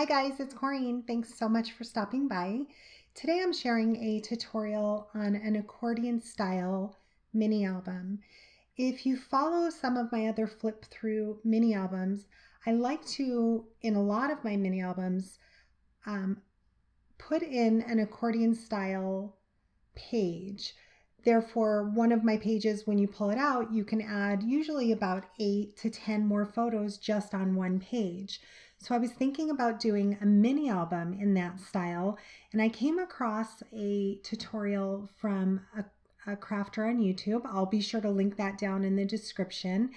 Hi guys, it's Corinne. Thanks so much for stopping by. Today I'm sharing a tutorial on an accordion-style mini album. If you follow some of my other flip-through mini albums, I like to, in a lot of my mini albums, put in an accordion-style page. Therefore, one of my pages, when you pull it out, you can add usually about 8 to 10 more photos just on one page. So I was thinking about doing a mini album in that style, and I came across a tutorial from a crafter on YouTube. I'll be sure to link that down in the description.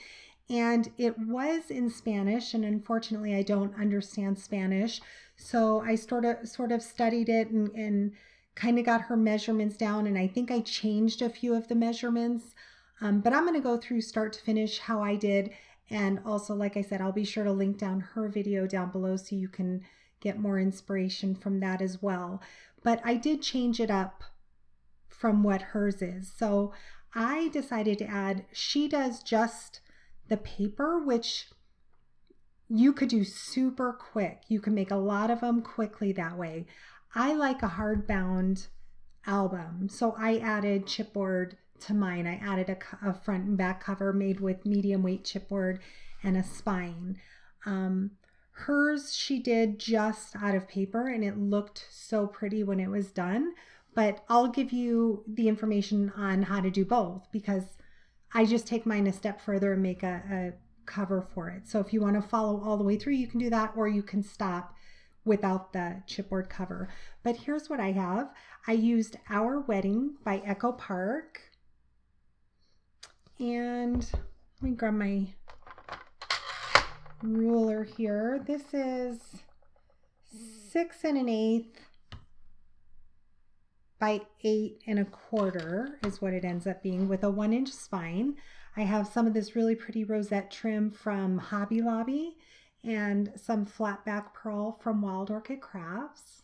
And it was in Spanish, and unfortunately I don't understand Spanish. So I sort of studied it and kind of got her measurements down, and I think I changed a few of the measurements. But I'm going to go through start to finish how I did. And also, like I said, I'll be sure to link down her video down below so you can get more inspiration from that as well. But I did change it up from what hers is. So I decided to add, she does just the paper, which you could do super quick. You can make a lot of them quickly that way. I like a hardbound album, so I added chipboard to mine. I added a front and back cover made with medium weight chipboard and a spine. Hers she did just out of paper, and it looked so pretty when it was done. But I'll give you the information on how to do both, because I just take mine a step further and make a cover for it. So if you want to follow all the way through, you can do that, or you can stop without the chipboard cover. But here's what I have. I used Our Wedding by Echo Park. And let me grab my ruler here. This is 6 1/8 by 8 1/4 is what it ends up being, with a 1-inch spine. I have some of this really pretty rosette trim from Hobby Lobby and some flat back pearl from Wild Orchid Crafts.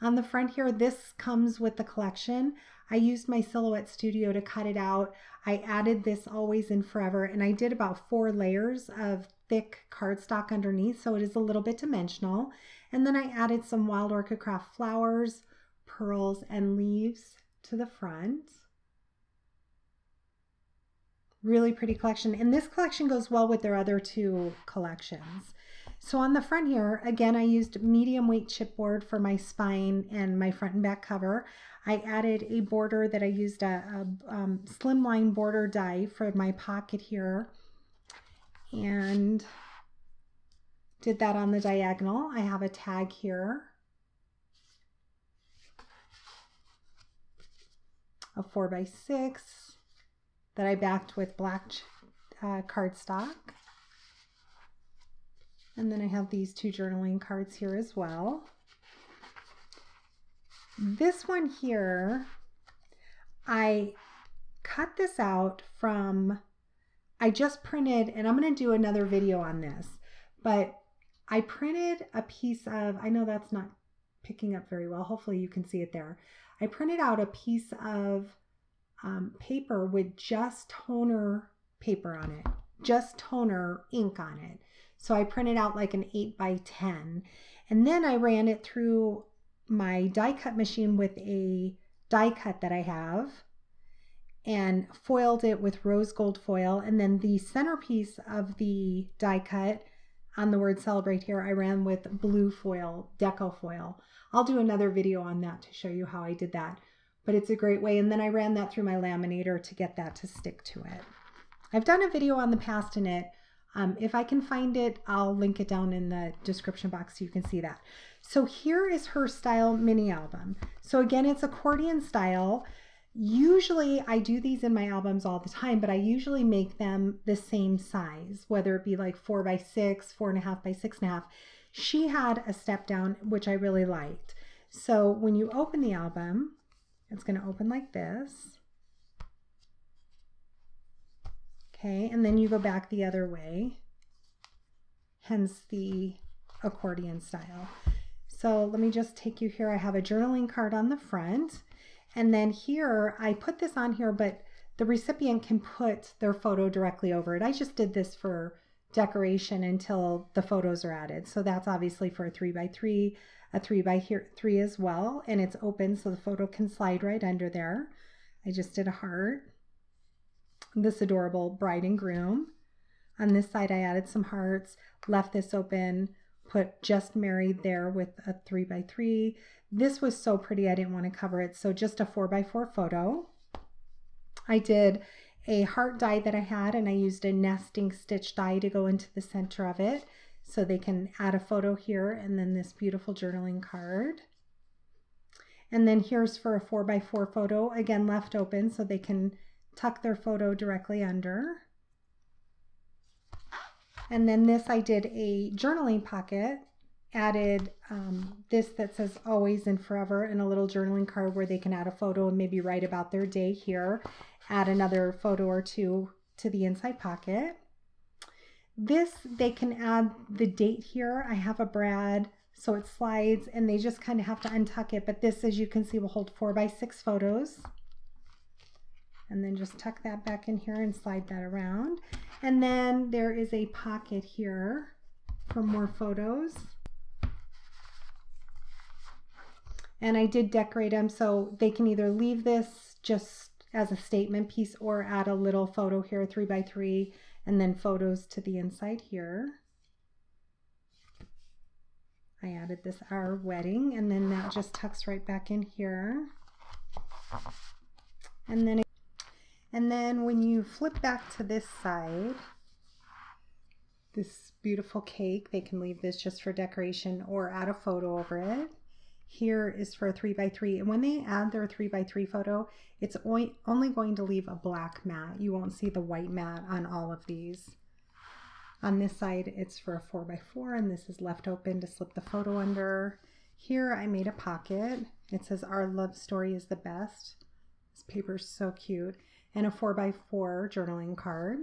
On the front here, this comes with the collection. I used my Silhouette Studio to cut it out. I added this Always and Forever, and I did about 4 layers of thick cardstock underneath, so it is a little bit dimensional. And then I added some Wild Orchid Craft flowers, pearls, and leaves to the front. Really pretty collection, and this collection goes well with their other 2 collections. So on the front here, again, I used medium weight chipboard for my spine and my front and back cover. I added a border that I used a slimline border die for my pocket here, and did that on the diagonal. I have a tag here, a 4x6 that I backed with black cardstock. And then I have these 2 journaling cards here as well. This one here, I cut this out from, I just printed, and I'm going to do another video on this, but I printed a piece of, I know that's not picking up very well, hopefully you can see it there. I printed out a piece of paper with just toner paper on it, just toner ink on it. So I printed out like an 8x10, and then I ran it through my die cut machine with a die cut that I have, and foiled it with rose gold foil. And then the centerpiece of the die cut on the word celebrate here, I ran with blue foil, deco foil. I'll do another video on that to show you how I did that, but it's a great way. And then I ran that through my laminator to get that to stick to it. I've done a video on the past in it. If I can find it, I'll link it down in the description box so you can see that. So here is her style mini album. So again, it's accordion style. Usually I do these in my albums all the time, but I usually make them the same size, whether it be like 4x6, 4.5 by 6.5. She had a step down, which I really liked. So when you open the album, it's going to open like this. Okay, and then you go back the other way, hence the accordion style. So let me just take you here. I have a journaling card on the front, and then here I put this on here, but the recipient can put their photo directly over it. I just did this for decoration until the photos are added. So that's obviously for a 3x3, a 3x3 as well, and it's open so the photo can slide right under there. I just did a heart. This adorable bride and groom. On this side I added some hearts, left this open, put just married there with a 3x3. This was so pretty I didn't want to cover it, so just a 4x4 photo. I did a heart die that I had, and I used a nesting stitch die to go into the center of it so they can add a photo here, and then this beautiful journaling card. And then here's for a 4x4 photo, again left open so they can tuck their photo directly under. And then this I did a journaling pocket, added this that says always and forever, and a little journaling card where they can add a photo and maybe write about their day here. Add another photo or two to the inside pocket. This, they can add the date here. I have a brad, so it slides, and they just kind of have to untuck it. But this, as you can see, will hold 4x6 photos. And then just tuck that back in here and slide that around. And then there is a pocket here for more photos. And I did decorate them so they can either leave this just as a statement piece or add a little photo here, 3x3, and then photos to the inside here. I added this our wedding, and then that just tucks right back in here. And then when you flip back to this side, this beautiful cake, they can leave this just for decoration or add a photo over it. Here is for a 3x3, and when they add their 3x3 photo, it's only going to leave a black mat. You won't see the white mat on all of these. On this side, it's for a 4x4, and this is left open to slip the photo under. Here I made a pocket. It says our love story is the best. This paper is so cute. And a 4x4 journaling card.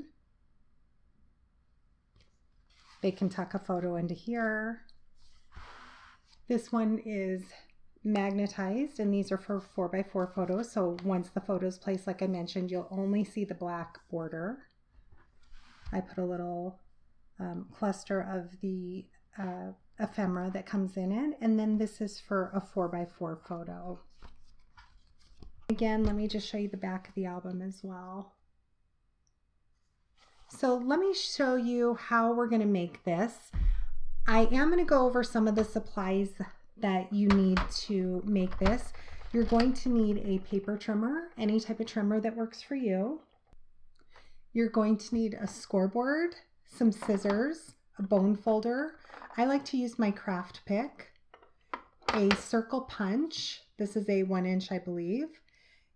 They can tuck a photo into here. This one is magnetized, and these are for 4x4 photos. So once the photo is placed, like I mentioned, you'll only see the black border. I put a little cluster of the ephemera that comes in it. And then this is for a 4x4 photo. Again, let me just show you the back of the album as well. So let me show you how we're going to make this. I am going to go over some of the supplies that you need to make this. You're going to need a paper trimmer, any type of trimmer that works for you. You're going to need a scoreboard, some scissors, a bone folder. I like to use my craft pick, a circle punch. This is a 1-inch, I believe.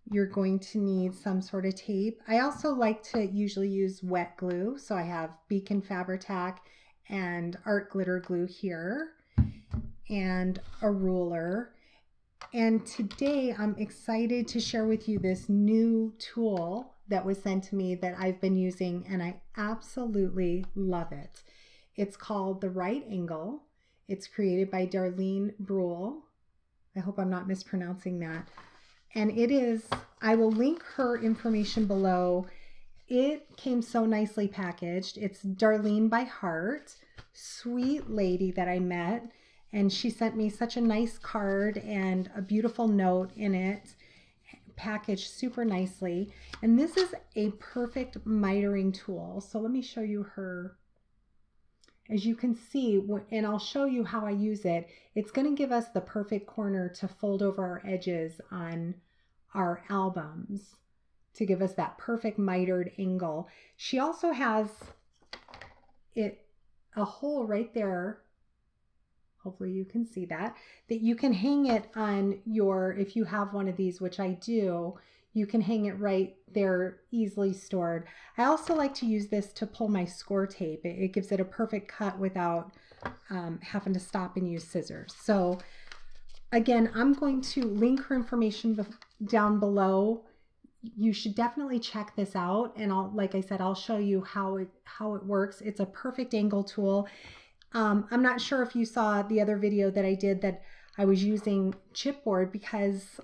You're going to need some sort of tape. I also like to usually use wet glue. So I have Beacon Fabri-Tac and art glitter glue here, and a ruler. And today I'm excited to share with you this new tool that was sent to me that I've been using, and I absolutely love it. It's called the Right Angle. It's created by DarleneByHeart. I hope I'm not mispronouncing that. And it is, I will link her information below. It came so nicely packaged. It's DarleneByHeart, sweet lady that I met, and she sent me such a nice card and a beautiful note in it, packaged super nicely. And this is a perfect mitering tool. So let me show you her. As you can see, and I'll show you how I use it, it's going to give us the perfect corner to fold over our edges on our albums to give us that perfect mitered angle. She also has a hole right there. Hopefully you can see that you can hang it on your, if you have one of these, which I do, you can hang it right there, easily stored. I also like to use this to pull my score tape. It gives it a perfect cut without having to stop and use scissors. So again, I'm going to link her information down below. You should definitely check this out, and like I said, I'll show you how it works. It's a perfect angle tool. I'm not sure if you saw the other video that I did that I was using chipboard because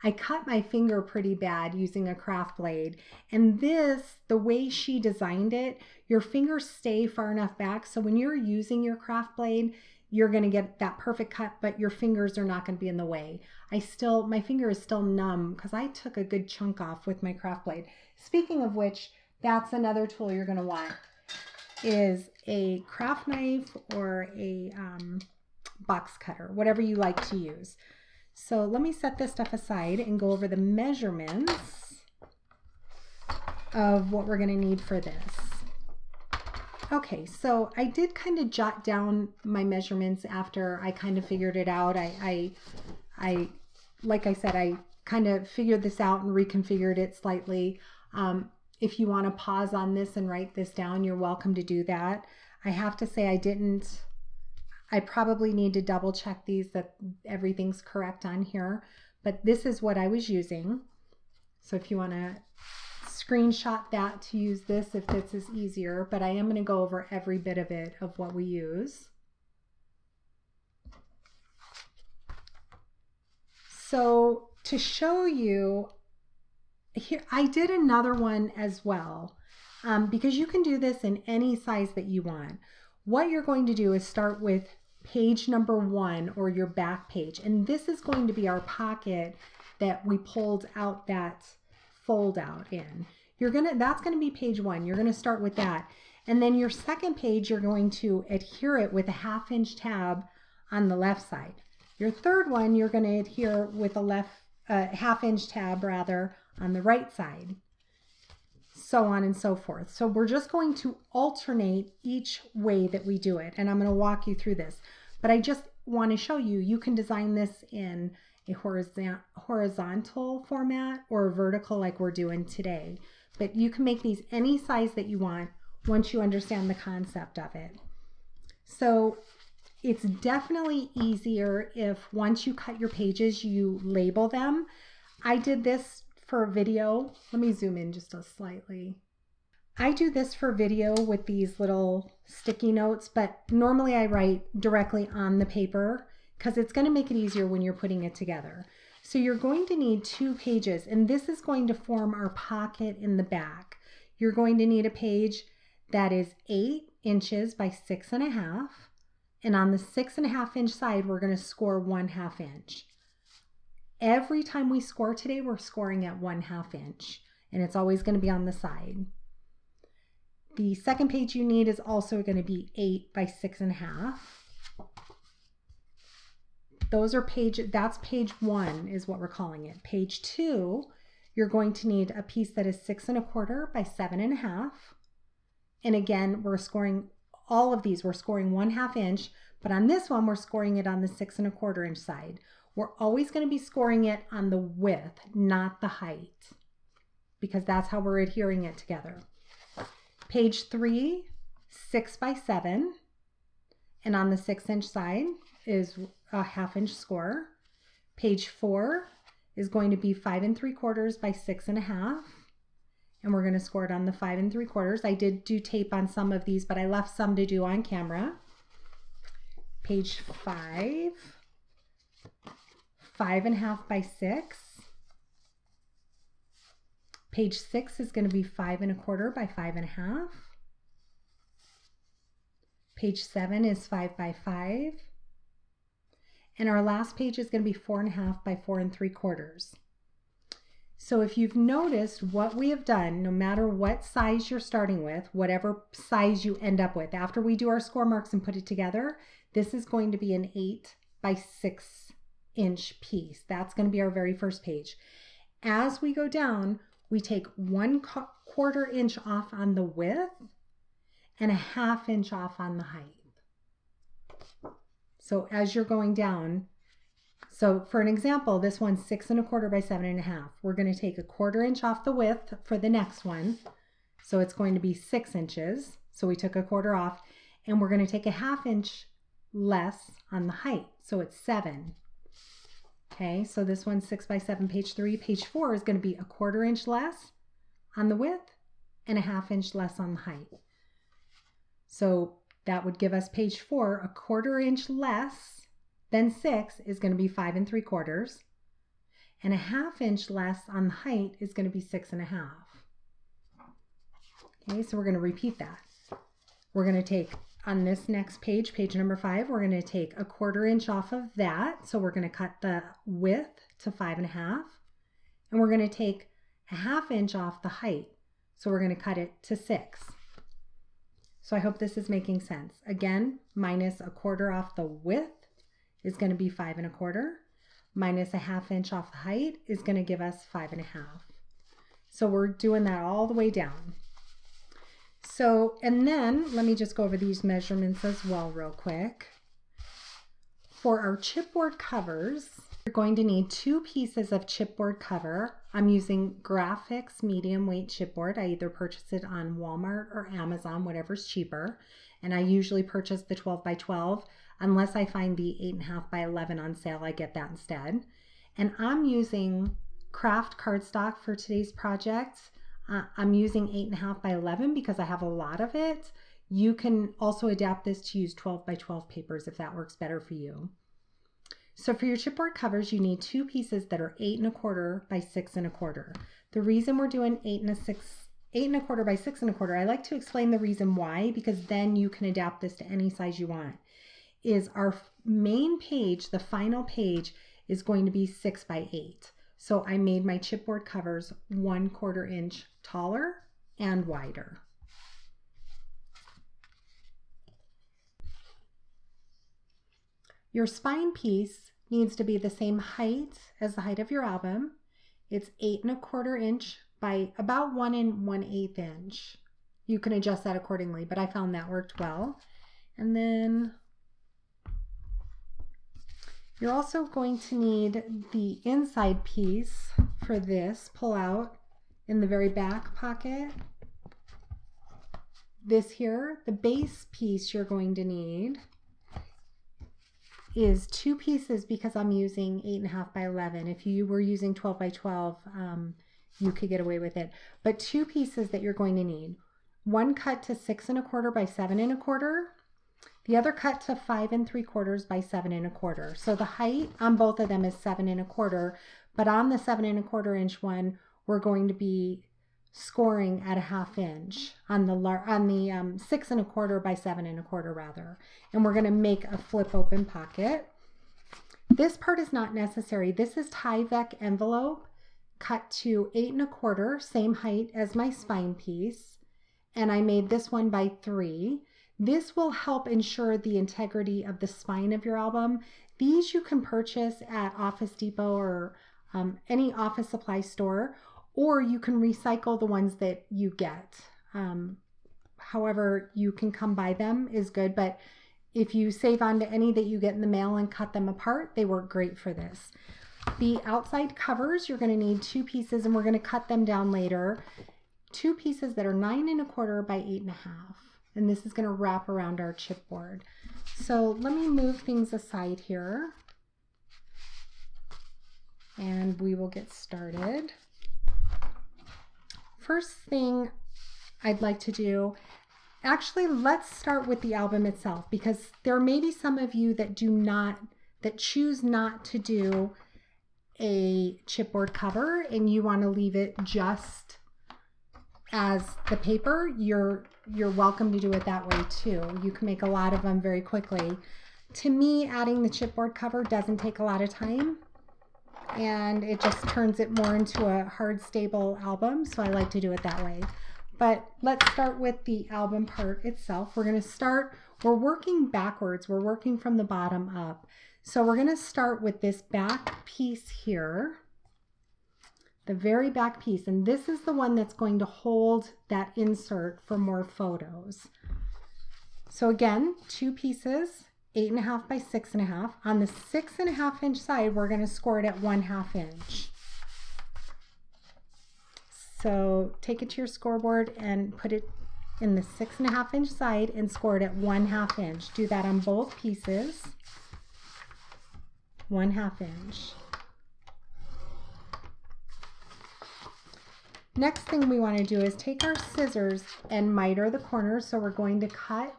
I cut my finger pretty bad using a craft blade. And this, the way she designed it, your fingers stay far enough back so when you're using your craft blade, you're going to get that perfect cut, but your fingers are not going to be in the way. My finger is still numb because I took a good chunk off with my craft blade. Speaking of which, that's another tool you're going to want is a craft knife or a box cutter, whatever you like to use. So let me set this stuff aside and go over the measurements of what we're going to need for this. Okay, so I did kind of jot down my measurements after I kind of figured it out. I like I said, I kind of figured this out and reconfigured it slightly. If you want to pause on this and write this down, you're welcome to do that. I have to say I probably need to double check these that everything's correct on here, but this is what I was using. So if you want to screenshot that to use this if this is easier, but I am going to go over every bit of it of what we use. So to show you here, I did another one as well because you can do this in any size that you want. What you're going to do is start with page number 1 or your back page, and this is going to be our pocket that we pulled out that fold out in. That's going to be page 1. You're going to start with that. And then your second page, you're going to adhere it with a 1/2 inch tab on the left side. Your third one, you're going to adhere with a 1/2 inch tab rather on the right side. So on and so forth. So we're just going to alternate each way that we do it. And I'm going to walk you through this. But I just want to show you, you can design this in a horizontal format or vertical like we're doing today. But you can make these any size that you want once you understand the concept of it. So it's definitely easier if once you cut your pages, you label them. I did this for video. Let me zoom in just slightly. I do this for video with these little sticky notes, but normally I write directly on the paper because it's going to make it easier when you're putting it together. So you're going to need 2 pages, and this is going to form our pocket in the back. You're going to need a page that is 8 inches by 6.5, and on the 6.5 inch side, we're going to score 1/2 inch. Every time we score today, we're scoring at 1/2 inch, and it's always going to be on the side. The second page you need is also going to be 8 by 6.5. That's page 1 is what we're calling it. Page 2, you're going to need a piece that is 6 1/4 by 7.5. And again, we're scoring all of these. We're scoring 1/2 inch, but on this one, we're scoring it on the 6 1/4 inch side. We're always going to be scoring it on the width, not the height, because that's how we're adhering it together. Page 3, 6 by 7, and on the 6 inch side is a 1/2 inch score. Page 4 is going to be 5 3/4 by 6.5, and we're going to score it on the 5 3/4. I did do tape on some of these, but I left some to do on camera. Page 5, 5.5 by 6. Page 6 is going to be 5 1/4 by 5.5. Page 7 is 5 by 5. And our last page is going to be 4.5 by 4 3/4. So if you've noticed what we have done, no matter what size you're starting with, whatever size you end up with, after we do our score marks and put it together, this is going to be an 8 by 6 inch piece. That's going to be our very first page. As we go down, we take 1/4 inch off on the width and a 1/2 inch off on the height. So as you're going down, so for an example, this one's 6 1/4 by 7.5. We're going to take 1/4 inch off the width for the next one. So it's going to be 6 inches. So we took 1/4 off, and we're going to take a 1/2 inch less on the height. So it's 7. Okay, so this one's 6 by 7, page 3. Page 4 is going to be 1/4 inch less on the width and a 1/2 inch less on the height. So that would give us page 4, 1/4 inch less than 6 is going to be 5 3/4. And a 1/2 inch less on the height is going to be 6.5. Okay, so we're going to repeat that. We're going to take, on this next page, page number 5, we're going to take a 1/4 inch off of that. So we're going to cut the width to 5.5, and we're going to take a 1/2 inch off the height. So we're going to cut it to 6. So I hope this is making sense. Again, minus a 1/4 off the width is going to be 5.25. Minus a 1/2 inch off the height is going to give us 5.5. So we're doing that all the way down. So, and then let me just go over these measurements as well real quick. For our chipboard covers, you're going to need 2 pieces of chipboard cover. I'm using Graphics medium weight chipboard. I either purchase it on Walmart or Amazon, whatever's cheaper. And I usually purchase the 12 by 12. Unless I find the 8.5 by 11 on sale, I get that instead. And I'm using craft cardstock for today's project. I'm using 8.5 by 11 because I have a lot of it. You can also adapt this to use 12 by 12 papers if that works better for you. So for your chipboard covers, you need 2 pieces that are 8.25 by 6.25. The reason we're doing 8.25 by 6.25, I like to explain the reason why, because then you can adapt this to any size you want, is our main page, the final page, is going to be 6 by 8. So I made my chipboard covers 1/4 inch taller and wider. Your spine piece needs to be the same height as the height of your album. It's 8.25 inch by about 1 1/8 inch. You can adjust that accordingly, but I found that worked well. And then you're also going to need the inside piece for this pull out in the very back pocket. This here, the base piece you're going to need is 2 pieces because I'm using 8.5 by 11. If you were using 12 by 12, you could get away with it. But 2 pieces that you're going to need. One cut to 6.25 by 7.25. The other cut to 5 3/4 by 7.25. So the height on both of them is 7.25, but on the 7.25 inch one, we're going to be scoring at a 1/2 inch on the 6.25 by 7.25 rather. And we're going to make a flip open pocket. This part is not necessary. This is Tyvek envelope cut to 8.25, same height as my spine piece. And I made this one by 3. This will help ensure the integrity of the spine of your album. These you can purchase at Office Depot or any office supply store, or you can recycle the ones that you get. However you can come by them is good, but if you save on to any that you get in the mail and cut them apart, they work great for this. The outside covers, you're going to need 2 pieces, and we're going to cut them down later. 2 pieces that are 9.25 by 8.5. And this is going to wrap around our chipboard. So let me move things aside here and we will get started. First thing I'd like to do, actually let's start with the album itself, because there may be some of you that choose not to do a chipboard cover and you want to leave it just as the paper. You're welcome to do it that way too. You can make a lot of them very quickly. To me, adding the chipboard cover doesn't take a lot of time, and it just turns it more into a hard, stable album, so I like to do it that way. But let's start with the album part itself. We're working backwards. We're working from the bottom up. So we're going to start with this back piece here. The very back piece, and this is the one that's going to hold that insert for more photos. So again, 2 pieces, 8.5 by 6.5. On the 6.5 inch side, we're going to score it at 1/2 inch. So take it to your scoreboard and put it in the 6.5 inch side and score it at 1/2 inch. Do that on both pieces. 1/2 inch. Next thing we want to do is take our scissors and miter the corners. So we're going to cut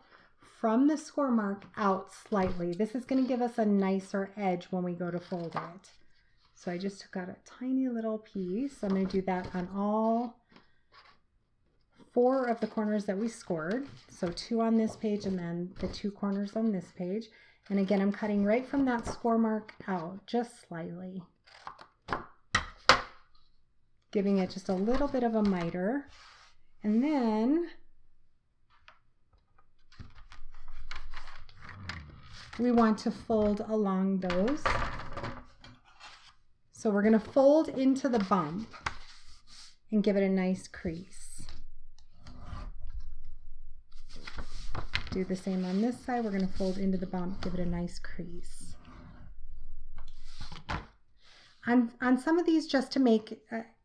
from the score mark out slightly. This is going to give us a nicer edge when we go to fold it. So I just took out a tiny little piece. I'm going to do that on all 4 of the corners that we scored. So 2 on this page and then the 2 corners on this page. And again, I'm cutting right from that score mark out, just slightly. Giving it just a little bit of a miter. And then we want to fold along those. So we're going to fold into the bump and give it a nice crease. Do the same on this side. We're going to fold into the bump, give it a nice crease. On some of these, just to make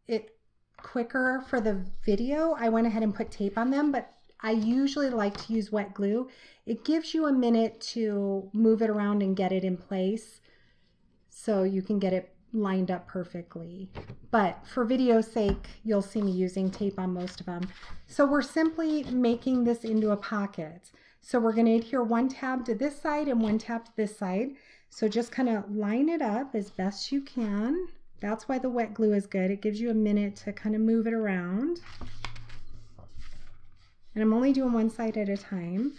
it quicker for the video, I went ahead and put tape on them, but I usually like to use wet glue. It gives you a minute to move it around and get it in place so you can get it lined up perfectly. But for video's sake, you'll see me using tape on most of them. So we're simply making this into a pocket. So we're going to adhere 1 tab to this side and 1 tab to this side. So just kind of line it up as best you can. That's why the wet glue is good. It gives you a minute to kind of move it around. And I'm only doing one side at a time.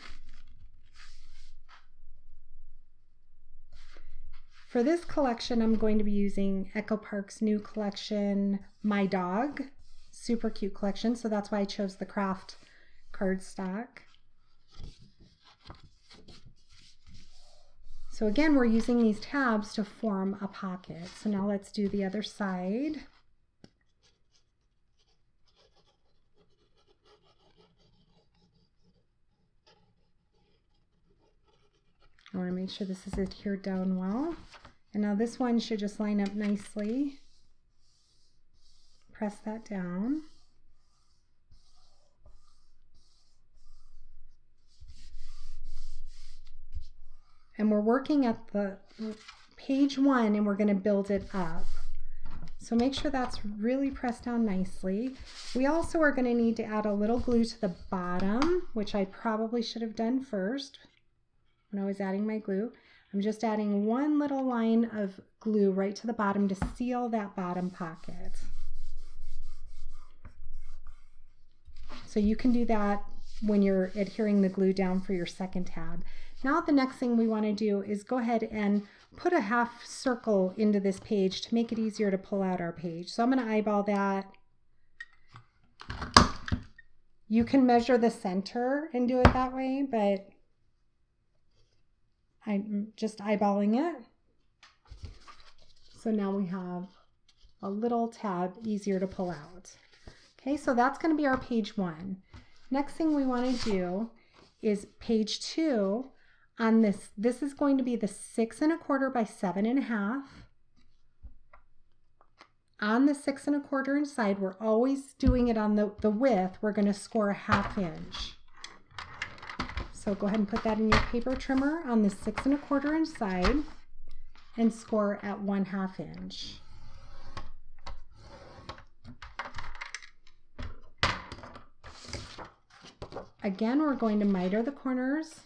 For this collection, I'm going to be using Echo Park's new collection, My Dog. Super cute collection, so that's why I chose the craft cardstock. So again, we're using these tabs to form a pocket. So now let's do the other side. I want to make sure this is adhered down well. And now this one should just line up nicely. Press that down. And we're working at the page 1 and we're going to build it up. So make sure that's really pressed down nicely. We also are going to need to add a little glue to the bottom, which I probably should have done first when I was adding my glue. I'm just adding 1 little line of glue right to the bottom to seal that bottom pocket. So you can do that when you're adhering the glue down for your second tab. Now the next thing we want to do is go ahead and put a half circle into this page to make it easier to pull out our page. So I'm going to eyeball that. You can measure the center and do it that way, but I'm just eyeballing it. So now we have a little tab easier to pull out. Okay, so that's going to be our page 1. Next thing we want to do is page 2 on this. This is going to be the 6 1/4 by 7 1/2. On the 6 1/4 inside, we're always doing it on the width. We're going to score a 1/2 inch. So go ahead and put that in your paper trimmer on the 6 1/4 inside and score at 1/2 inch. Again, we're going to miter the corners.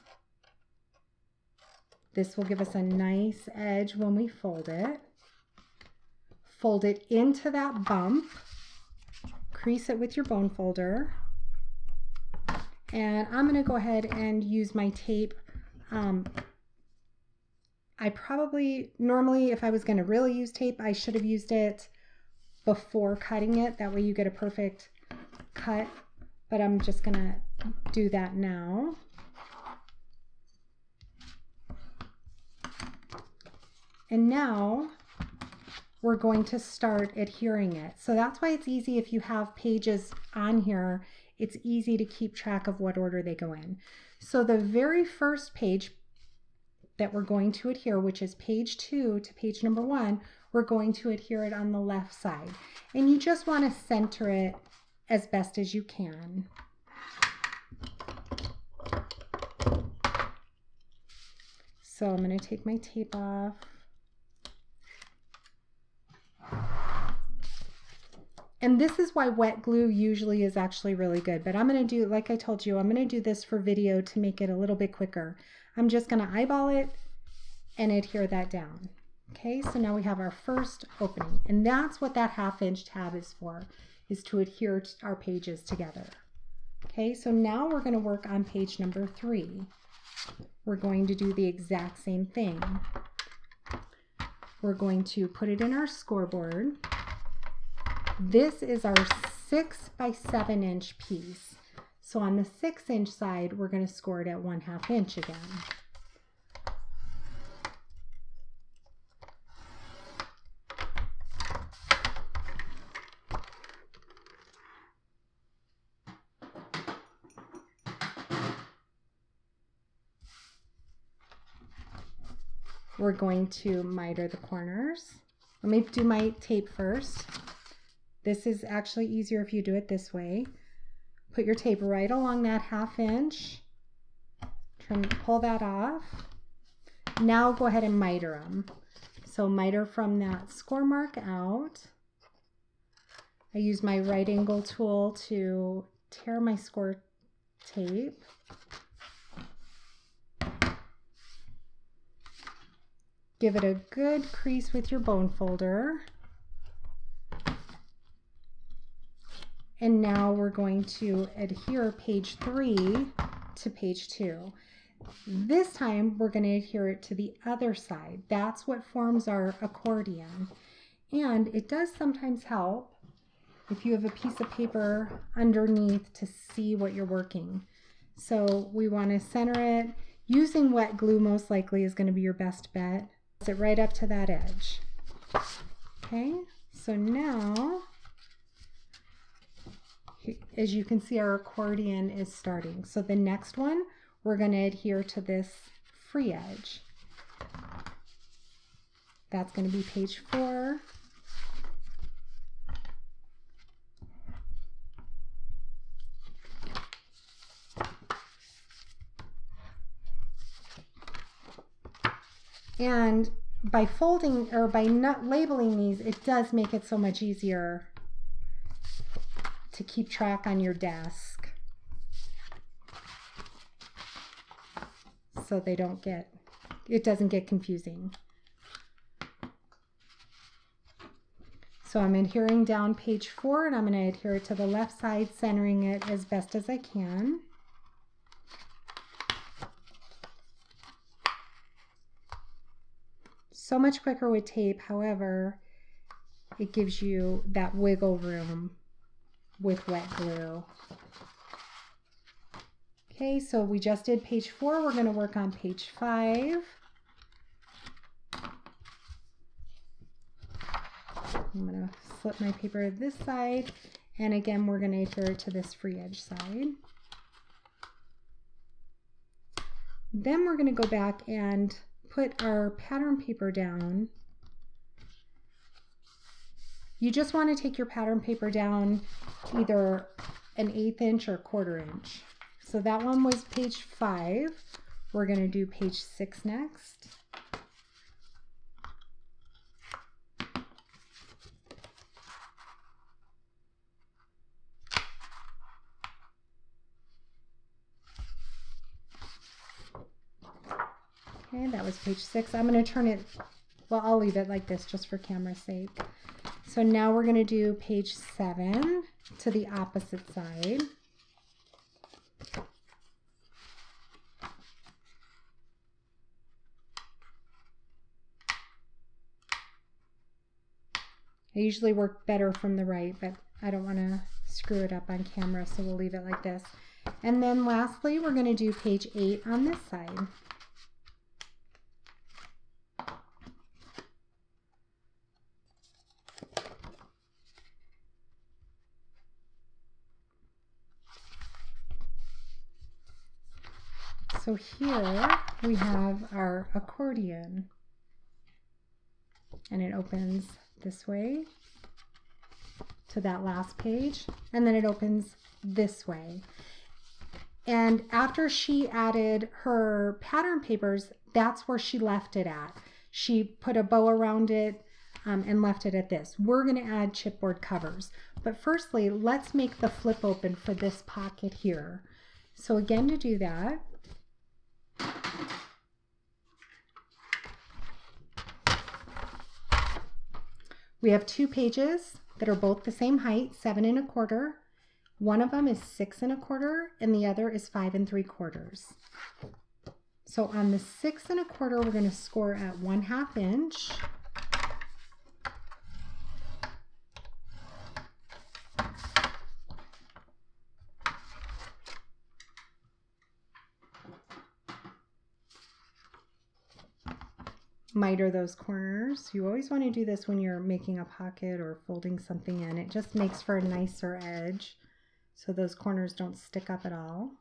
This will give us a nice edge when we fold it. Fold it into that bump. Crease it with your bone folder. And I'm going to go ahead and use my tape. I probably, normally if I was going to really use tape, I should have used it before cutting it. That way you get a perfect cut. But I'm just going to do that now. And now we're going to start adhering it. So that's why it's easy if you have pages on here. It's easy to keep track of what order they go in. So the very first page that we're going to adhere, which is page 2 to page number 1, we're going to adhere it on the left side. And you just want to center it as best as you can. So I'm going to take my tape off. And this is why wet glue usually is actually really good. But I'm going to do, like I told you, I'm going to do this for video to make it a little bit quicker. I'm just going to eyeball it and adhere that down. Okay, so now we have our first opening. And that's what that 1/2 inch tab is for, is to adhere our pages together. Okay, so now we're going to work on page number 3. We're going to do the exact same thing. We're going to put it in our scoreboard. This is our 6 by 7 inch piece. So on the 6 inch side, we're going to score it at 1/2 inch again. We're going to miter the corners. Let me do my tape first. This is actually easier if you do it this way. Put your tape right along that 1/2 inch. Pull that off. Now go ahead and miter them. So miter from that score mark out. I use my right angle tool to tear my score tape. Give it a good crease with your bone folder. And now we're going to adhere page 3 to page 2. This time we're going to adhere it to the other side. That's what forms our accordion. And it does sometimes help if you have a piece of paper underneath to see what you're working. So we want to center it. Using wet glue most likely is going to be your best bet. It right up to that edge. Okay, so now as you can see, our accordion is starting. So the next one, we're going to adhere to this free edge. That's going to be page 4. And by folding or by not labeling these, it does make it so much easier to keep track on your desk, so it doesn't get confusing. So I'm adhering down page 4, and I'm going to adhere it to the left side, centering it as best as I can. So much quicker with tape, however, it gives you that wiggle room with wet glue. Okay, so we just did page 4. We're going to work on page 5. I'm going to flip my paper to this side, and again we're going to adhere it to this free edge side. Then we're going to go back and put our pattern paper down. You just want to take your pattern paper down either an 1/8 inch or 1/4 inch. So that one was page 5. We're going to do page 6 next. Okay, that was page 6. I'm going to turn it, well, I'll leave it like this just for camera's sake. So now we're going to do page 7 to the opposite side. I usually work better from the right, but I don't want to screw it up on camera, so we'll leave it like this. And then lastly, we're going to do page 8 on this side. So here we have our accordion, and it opens this way to that last page, and then it opens this way. And after she added her pattern papers, that's where she left it at. She put a bow around it and left it at this. We're going to add chipboard covers, but firstly, let's make the flip open for this pocket here. So again, to do that, we have 2 pages that are both the same height, 7 1/4, One of them is 6 1/4 and the other is 5 3/4. So on the 6 1/4, we're going to score at 1/2 inch. Miter those corners. You always want to do this when you're making a pocket or folding something in. It just makes for a nicer edge so those corners don't stick up at all.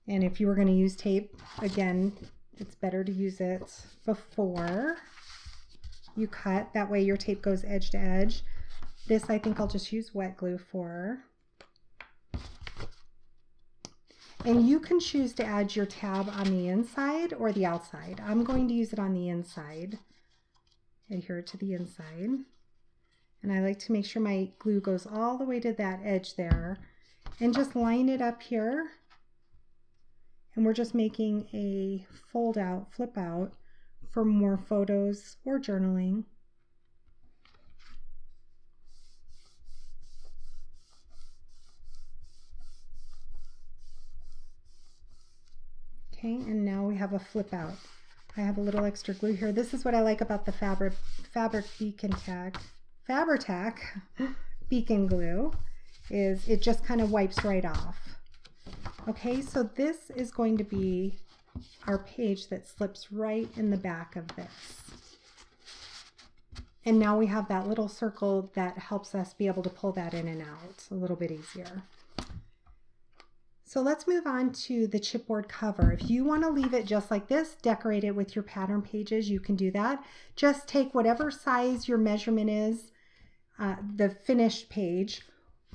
And if you were going to use tape, again, it's better to use it before you cut. That way your tape goes edge to edge. This I think I'll just use wet glue for. And you can choose to add your tab on the inside or the outside. I'm going to use it on the inside. Adhere it to the inside. And I like to make sure my glue goes all the way to that edge there. And just line it up here. And we're just making a fold out, flip out for more photos or journaling. Okay, and now we have a flip out. I have a little extra glue here. This is what I like about the Fabric Fabri-Tac beacon glue, is it just kind of wipes right off. Okay, so this is going to be our page that slips right in the back of this. And now we have that little circle that helps us be able to pull that in and out a little bit easier. So let's move on to the chipboard cover. If you want to leave it just like this, decorate it with your pattern pages, you can do that. Just take whatever size your measurement is, the finished page,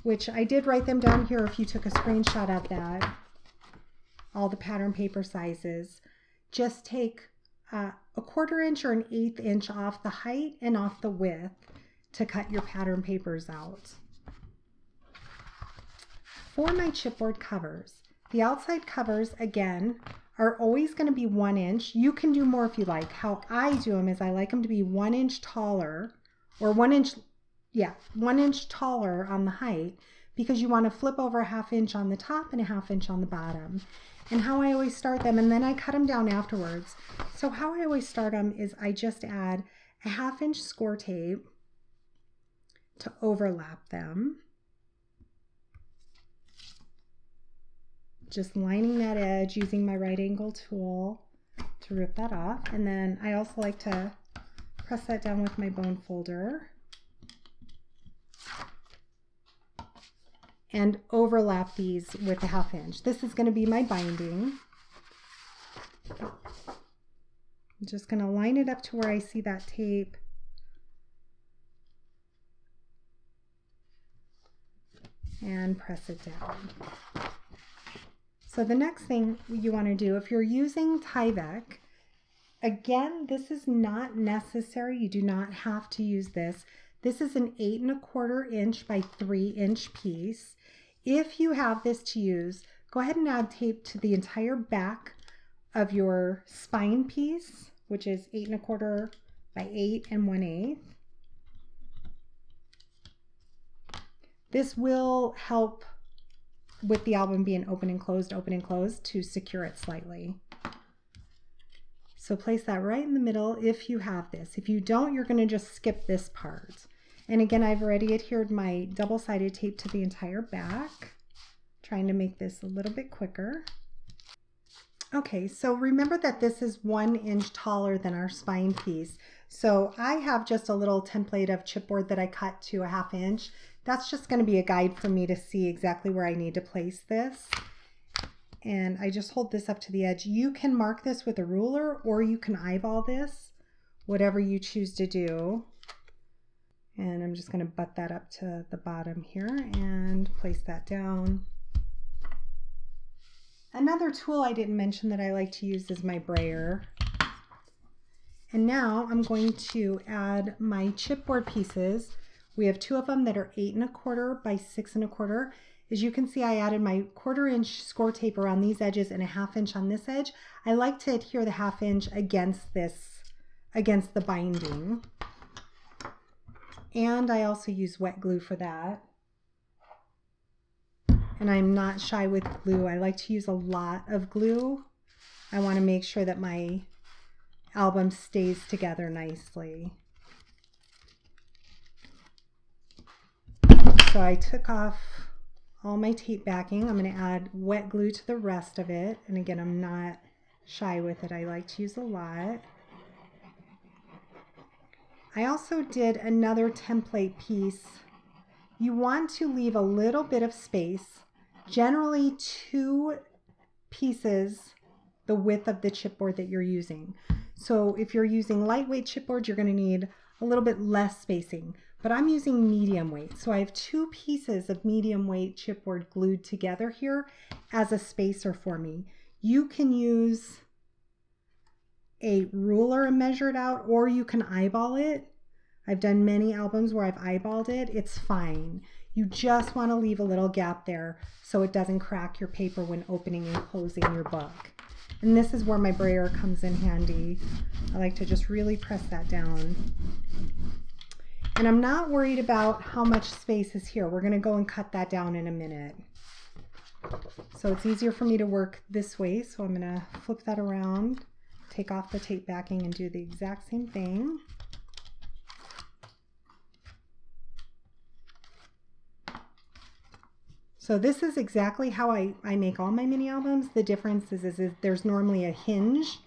which I did write them down here if you took a screenshot of that, all the pattern paper sizes. Just take a 1/4 inch or an 1/8 inch off the height and off the width to cut your pattern papers out. For my chipboard covers, the outside covers, again, are always going to be 1 inch. You can do more if you like. How I do them is I like them to be 1 inch taller, or 1 inch, 1 inch taller on the height, because you want to flip over a 1/2 inch on the top and a 1/2 inch on the bottom. And how I always start them, and then I cut them down afterwards. So how I always start them is I just add a 1/2 inch score tape to overlap them. Just lining that edge using my right angle tool to rip that off. And then I also like to press that down with my bone folder and overlap these with a 1/2 inch. This is going to be my binding. I'm just going to line it up to where I see that tape. And press it down. So the next thing you want to do, if you're using Tyvek, again, this is not necessary. You do not have to use this. This is an 8 1/4 inch by 3 inch piece. If you have this to use, go ahead and add tape to the entire back of your spine piece, which is 8 1/4 by 8 1/8. This will help with the album being open and closed to secure it slightly. So place that right in the middle if you have this. If you don't, you're going to just skip this part. And again, I've already adhered my double-sided tape to the entire back, trying to make this a little bit quicker. Okay, so remember that this is 1 inch taller than our spine piece. So I have just a little template of chipboard that I cut to a 1/2 inch. That's just going to be a guide for me to see exactly where I need to place this. And I just hold this up to the edge. You can mark this with a ruler or you can eyeball this, whatever you choose to do. And I'm just going to butt that up to the bottom here and place that down. Another tool I didn't mention that I like to use is my brayer. And now I'm going to add my chipboard pieces. We have 2 of them that are 8 1/4 by 6 1/4. As you can see, I added my 1/4 inch score tape around these edges and a 1/2 inch on this edge. I like to adhere the 1/2 inch against the binding. And I also use wet glue for that. And I'm not shy with glue. I like to use a lot of glue. I want to make sure that my album stays together nicely. So I took off all my tape backing. I'm going to add wet glue to the rest of it. And again, I'm not shy with it. I like to use a lot. I also did another template piece. You want to leave a little bit of space, generally 2 pieces the width of the chipboard that you're using. So if you're using lightweight chipboard, you're going to need a little bit less spacing, but I'm using medium weight. So I have 2 pieces of medium weight chipboard glued together here as a spacer for me. You can use a ruler and measure it out, or you can eyeball it. I've done many albums where I've eyeballed it. It's fine. You just want to leave a little gap there so it doesn't crack your paper when opening and closing your book. And this is where my brayer comes in handy. I like to just really press that down. And I'm not worried about how much space is here. We're going to go and cut that down in a minute. So it's easier for me to work this way. So I'm going to flip that around, take off the tape backing, and do the exact same thing. So this is exactly how I make all my mini albums. The difference is there's normally a hinge,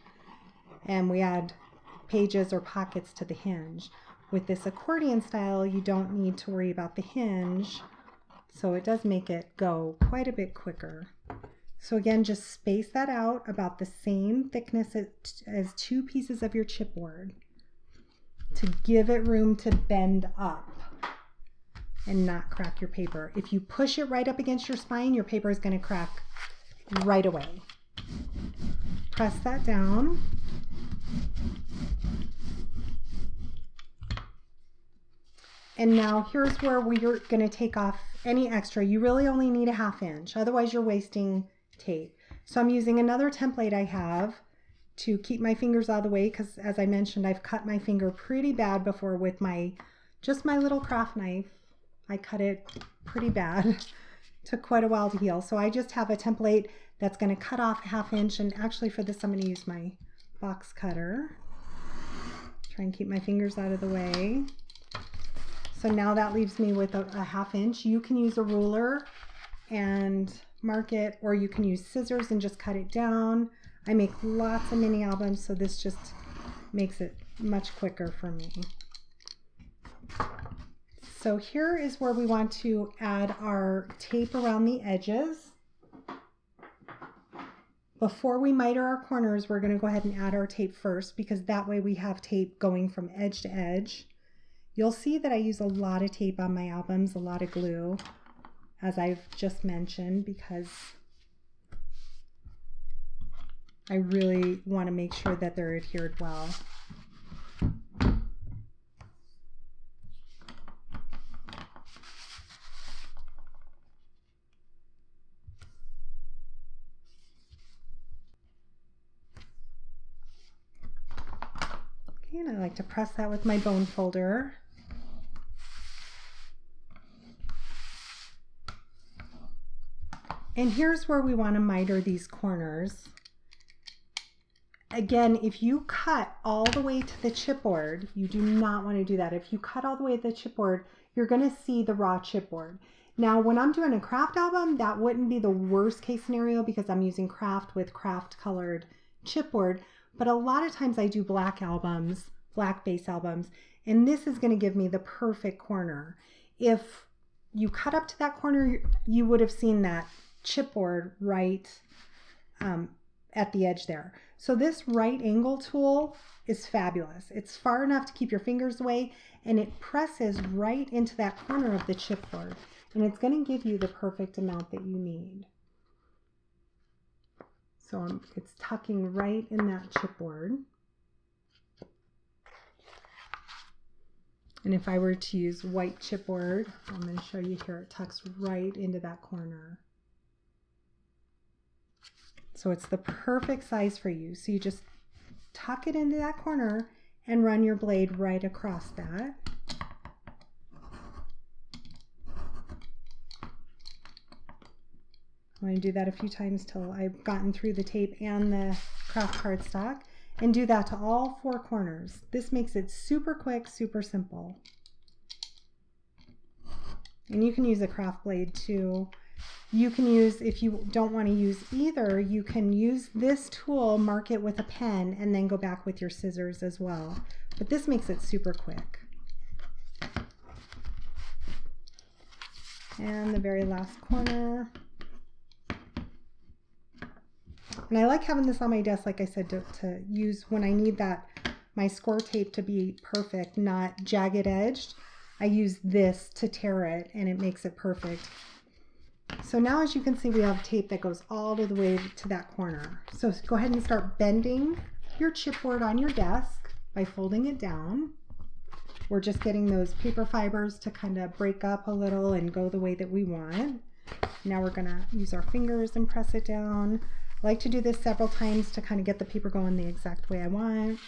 and we add pages or pockets to the hinge. With this accordion style, you don't need to worry about the hinge, so it does make it go quite a bit quicker. So again, just space that out about the same thickness as 2 pieces of your chipboard to give it room to bend up and not crack your paper. If you push it right up against your spine, your paper is going to crack right away. Press that down. And now here's where we're going to take off any extra. You really only need a 1/2 inch, otherwise you're wasting tape. So I'm using another template I have to keep my fingers out of the way, because as I mentioned, I've cut my finger pretty bad before with just my little craft knife. I cut it pretty bad. Took quite a while to heal. So I just have a template that's going to cut off a 1/2 inch. And actually for this, I'm going to use my box cutter. Try and keep my fingers out of the way. So now that leaves me with a 1/2 inch. You can use a ruler and mark it, or you can use scissors and just cut it down. I make lots of mini albums, so this just makes it much quicker for me. So here is where we want to add our tape around the edges. Before we miter our corners, we're going to go ahead and add our tape first, because that way we have tape going from edge to edge. You'll see that I use a lot of tape on my albums, a lot of glue, as I've just mentioned, because I really want to make sure that they're adhered well. Okay, and I like to press that with my bone folder. And here's where we want to miter these corners. Again, if you cut all the way to the chipboard, you do not want to do that. If you cut all the way to the chipboard, you're going to see the raw chipboard. Now, when I'm doing a craft album, that wouldn't be the worst case scenario, because I'm using craft with craft colored chipboard. But a lot of times I do black albums, black base albums, and this is going to give me the perfect corner. If you cut up to that corner, you would have seen that chipboard right at the edge there. So this right angle tool is fabulous. It's far enough to keep your fingers away, and it presses right into that corner of the chipboard, and it's going to give you the perfect amount that you need. So it's tucking right in that chipboard. And if I were to use white chipboard, I'm going to show you here, it tucks right into that corner. So it's the perfect size for you. So you just tuck it into that corner and run your blade right across that. I'm going to do that a few times till I've gotten through the tape and the craft cardstock, and do that to all 4 corners. This makes it super quick, super simple. And you can use a craft blade too. You can use, if you don't want to use either, you can use this tool, mark it with a pen, and then go back with your scissors as well. But this makes it super quick. And the very last corner. And I like having this on my desk, like I said, to use when I need my score tape to be perfect, not jagged edged. I use this to tear it, and it makes it perfect. So now, as you can see, we have tape that goes all the way to that corner. So go ahead and start bending your chipboard on your desk by folding it down. We're just getting those paper fibers to kind of break up a little and go the way that we want. Now we're gonna use our fingers and press it down. I like to do this several times to kind of get the paper going the exact way I want.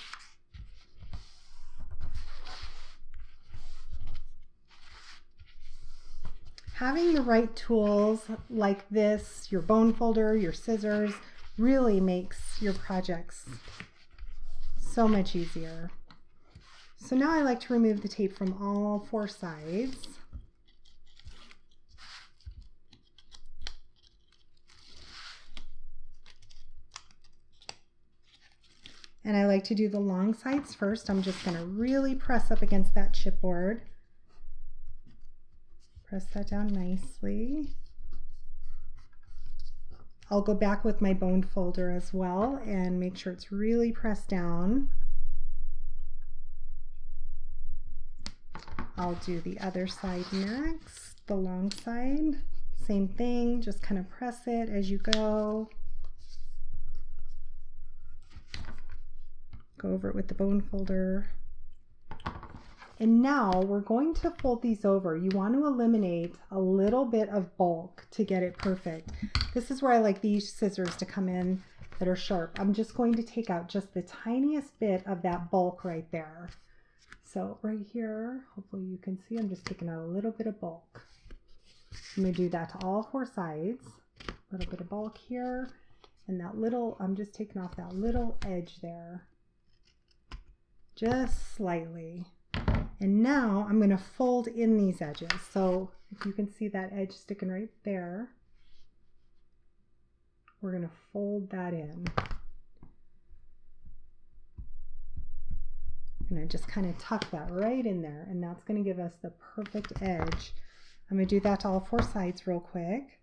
Having the right tools like this, your bone folder, your scissors, really makes your projects so much easier. So now I like to remove the tape from all 4 sides. And I like to do the long sides first. I'm just going to really press up against that chipboard. Press that down nicely. I'll go back with my bone folder as well and make sure it's really pressed down. I'll do the other side next, the long side. Same thing, just kind of press it as you go. Go over it with the bone folder. And now we're going to fold these over. You want to eliminate a little bit of bulk to get it perfect. This is where I like these scissors to come in that are sharp. I'm just going to take out just the tiniest bit of that bulk right there. So right here, hopefully you can see, I'm just taking out a little bit of bulk. I'm going to do that to all 4 sides. A little bit of bulk here, and that little, I'm just taking off that little edge there. Just slightly. And now I'm going to fold in these edges. So if you can see that edge sticking right there, we're going to fold that in. I'm going to just kind of tuck that right in there, and that's going to give us the perfect edge. I'm going to do that to all 4 sides real quick.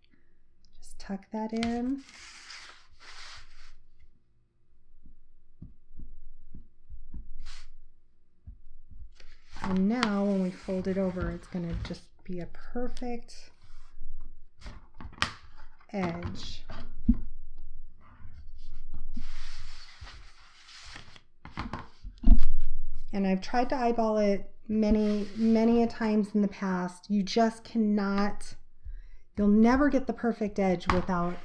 Just tuck that in. And now when we fold it over, it's going to just be a perfect edge. And I've tried to eyeball it many a times in the past. You just cannot, you'll never get the perfect edge without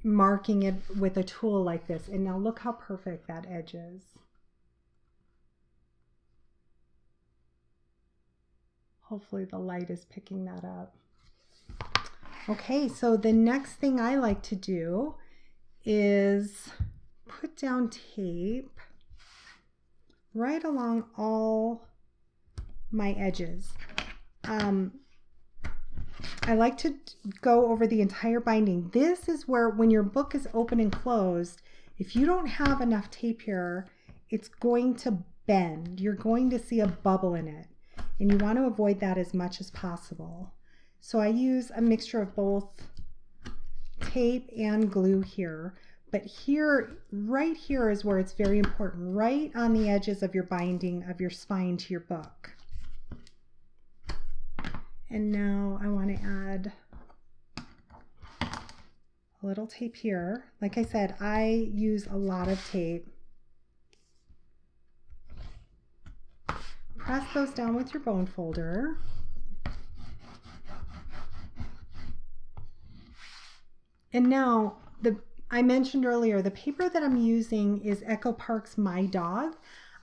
marking it with a tool like this. And now look how perfect that edge is. Hopefully the light is picking that up. Okay, so the next thing I like to do is put down tape right along all my edges. I like to go over the entire binding. This is where, when your book is open and closed, if you don't have enough tape here, it's going to bend. You're going to see a bubble in it, and you want to avoid that as much as possible. So I use a mixture of both tape and glue here. But here, right here is where it's very important, right on the edges of your binding of your spine to your book. And now I want to add a little tape here. Like I said, I use a lot of tape. Press those down with your bone folder. And now, I mentioned earlier, the paper that I'm using is Echo Park's My Dog.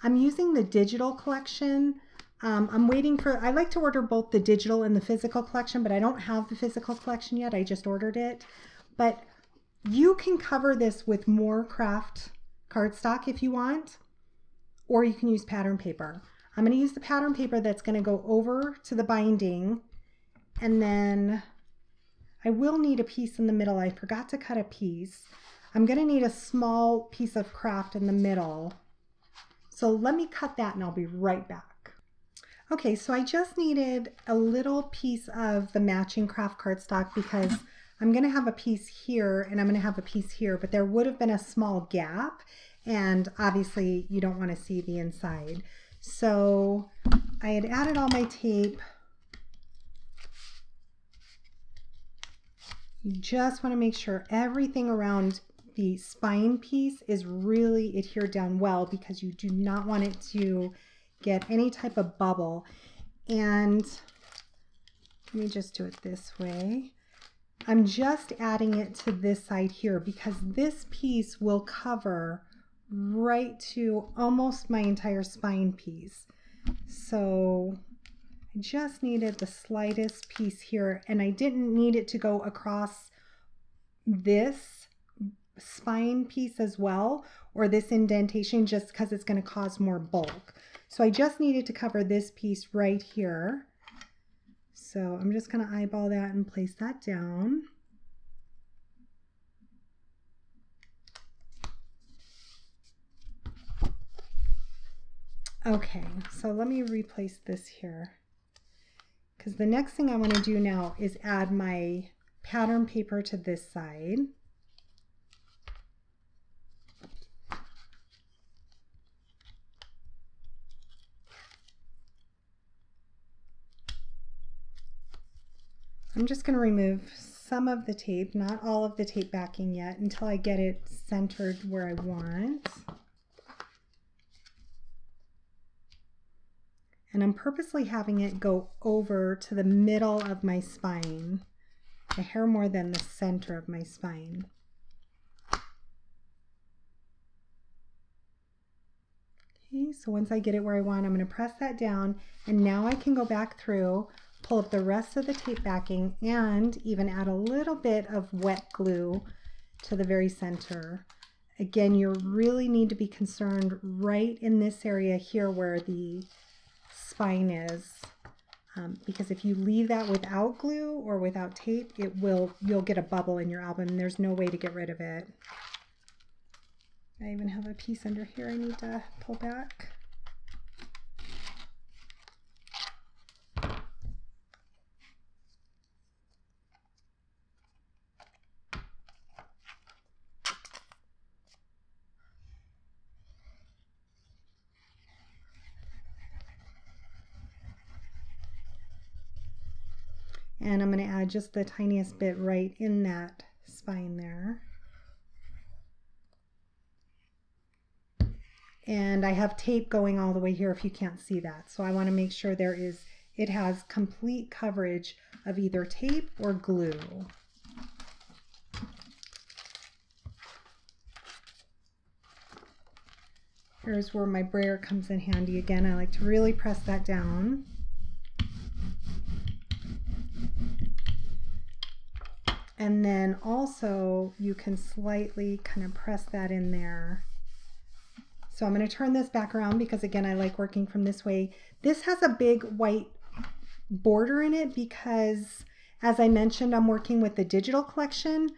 I'm using the digital collection. I'm waiting for, I like to order both the digital and the physical collection, but I don't have the physical collection yet. I just ordered it. But you can cover this with more craft cardstock if you want, or you can use pattern paper. I'm going to use the pattern paper that's going to go over to the binding, and then I will need a piece in the middle. I forgot to cut a piece. I'm going to need a small piece of craft in the middle. So let me cut that and I'll be right back. Okay, so I just needed a little piece of the matching craft cardstock because I'm going to have a piece here and I'm going to have a piece here, but there would have been a small gap, and obviously you don't want to see the inside. So I had added all my tape. You just want to make sure everything around the spine piece is really adhered down well, because you do not want it to get any type of bubble. And let me just do it this way. I'm just adding it to this side here because this piece will cover right to almost my entire spine piece. So I just needed the slightest piece here, and I didn't need it to go across this spine piece as well, or this indentation, just because it's going to cause more bulk. So I just needed to cover this piece right here. So I'm just going to eyeball that and place that down. Okay, so let me replace this here, because the next thing I want to do now is add my pattern paper to this side. I'm just going to remove some of the tape, not all of the tape backing yet, until I get it centered where I want. And I'm purposely having it go over to the middle of my spine, a hair more than the center of my spine. Okay, so once I get it where I want, I'm going to press that down, and now I can go back through, pull up the rest of the tape backing, and even add a little bit of wet glue to the very center. Again, you really need to be concerned right in this area here where the spine is, because if you leave that without glue or without tape, you'll get a bubble in your album, and there's no way to get rid of it. I even have a piece under here I need to pull back. And I'm going to add just the tiniest bit right in that spine there. And I have tape going all the way here if you can't see that. So I want to make sure it has complete coverage of either tape or glue. Here's where my brayer comes in handy again. I like to really press that down. And then also you can slightly kind of press that in there. So I'm going to turn this back around because, again, I like working from this way. This has a big white border in it because, as I mentioned, I'm working with the digital collection.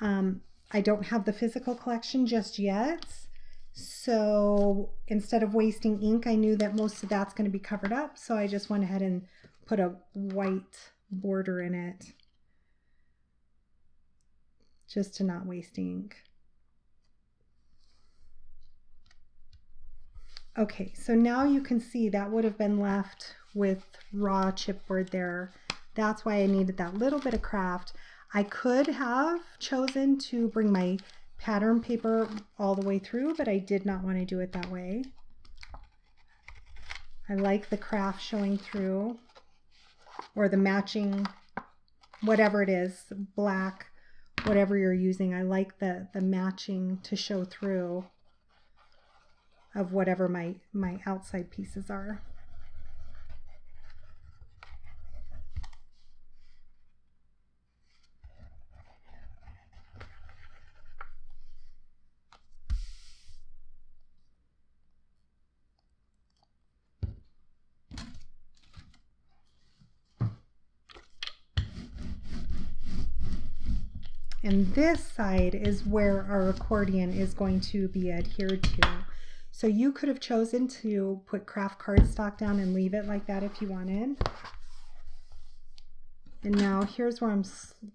I don't have the physical collection just yet. So instead of wasting ink, I knew that most of that's going to be covered up. So I just went ahead and put a white border in it, just to not waste ink. Okay, so now you can see that would have been left with raw chipboard there. That's why I needed that little bit of craft. I could have chosen to bring my pattern paper all the way through, but I did not want to do it that way. I like the craft showing through, or the matching, whatever it is, black, whatever you're using. I like the matching to show through of whatever my outside pieces are. And this side is where our accordion is going to be adhered to. So you could have chosen to put craft cardstock down and leave it like that if you wanted. And now here's where I'm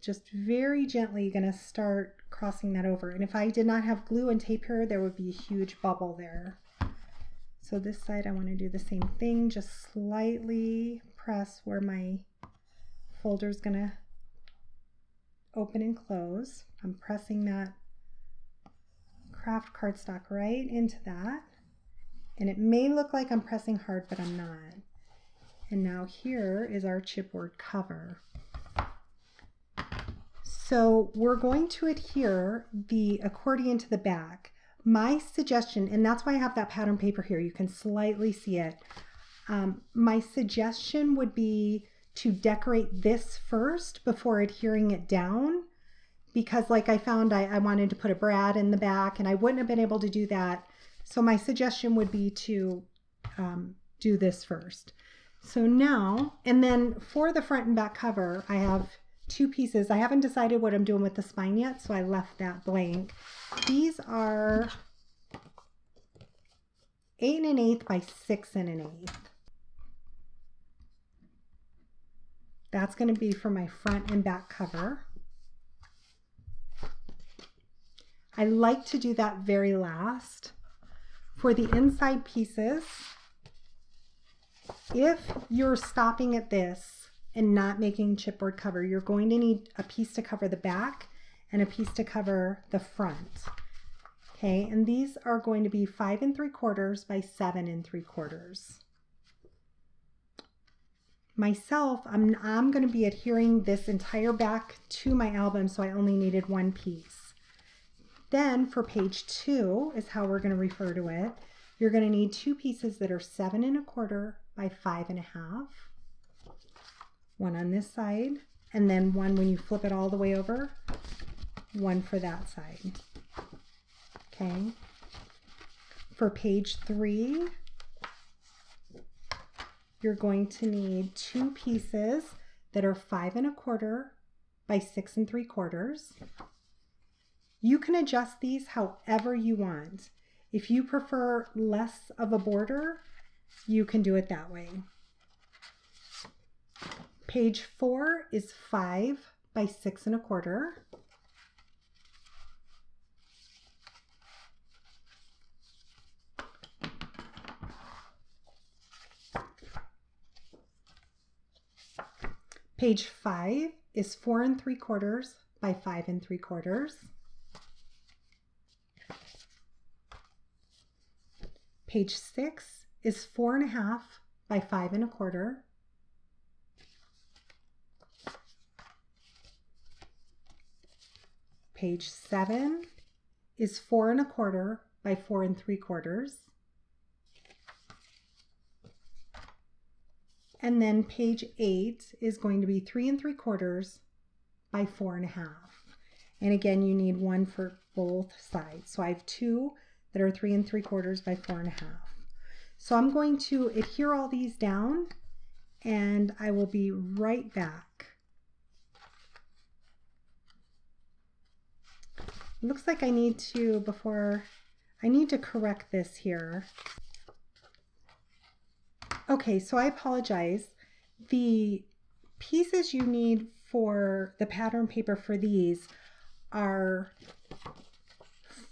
just very gently going to start crossing that over. And if I did not have glue and tape here, there would be a huge bubble there. So this side I want to do the same thing, just slightly press where my folder is going to open and close. I'm pressing that craft cardstock right into that. And it may look like I'm pressing hard, but I'm not. And now here is our chipboard cover. So we're going to adhere the accordion to the back. My suggestion, and that's why I have that pattern paper here, you can slightly see it. My suggestion would be to decorate this first before adhering it down, because like I found I wanted to put a brad in the back and I wouldn't have been able to do that. So my suggestion would be to do this first. So now, and then for the front and back cover, I have two pieces. I haven't decided what I'm doing with the spine yet, so I left that blank. These are 8 1/8 by 6 1/8. That's going to be for my front and back cover. I like to do that very last. For the inside pieces, if you're stopping at this and not making chipboard cover, you're going to need a piece to cover the back and a piece to cover the front. Okay, and these are going to be 5 3/4 by 7 3/4. Myself, I'm going to be adhering this entire back to my album, so I only needed one piece. Then for page 2 is how we're going to refer to it. You're going to need two pieces that are 7 1/4 by 5 1/2. One on this side, and then one when you flip it all the way over, one for that side. Okay. For page 3, you're going to need two pieces that are 5 1/4 by 6 3/4. You can adjust these however you want. If you prefer less of a border, you can do it that way. Page 4 is 5 by 6 1/4. Page 5 is 4 3/4 by 5 3/4. Page 6 is 4 1/2 by 5 1/4. Page 7 is 4 1/4 by 4 3/4. And then page 8 is going to be 3 3/4 by 4 1/2. And again, you need one for both sides. So I have two that are 3 3/4 by 4 1/2. So I'm going to adhere all these down and I will be right back. It looks like I need to, I need to correct this here. Okay, so I apologize. The pieces you need for the pattern paper for these are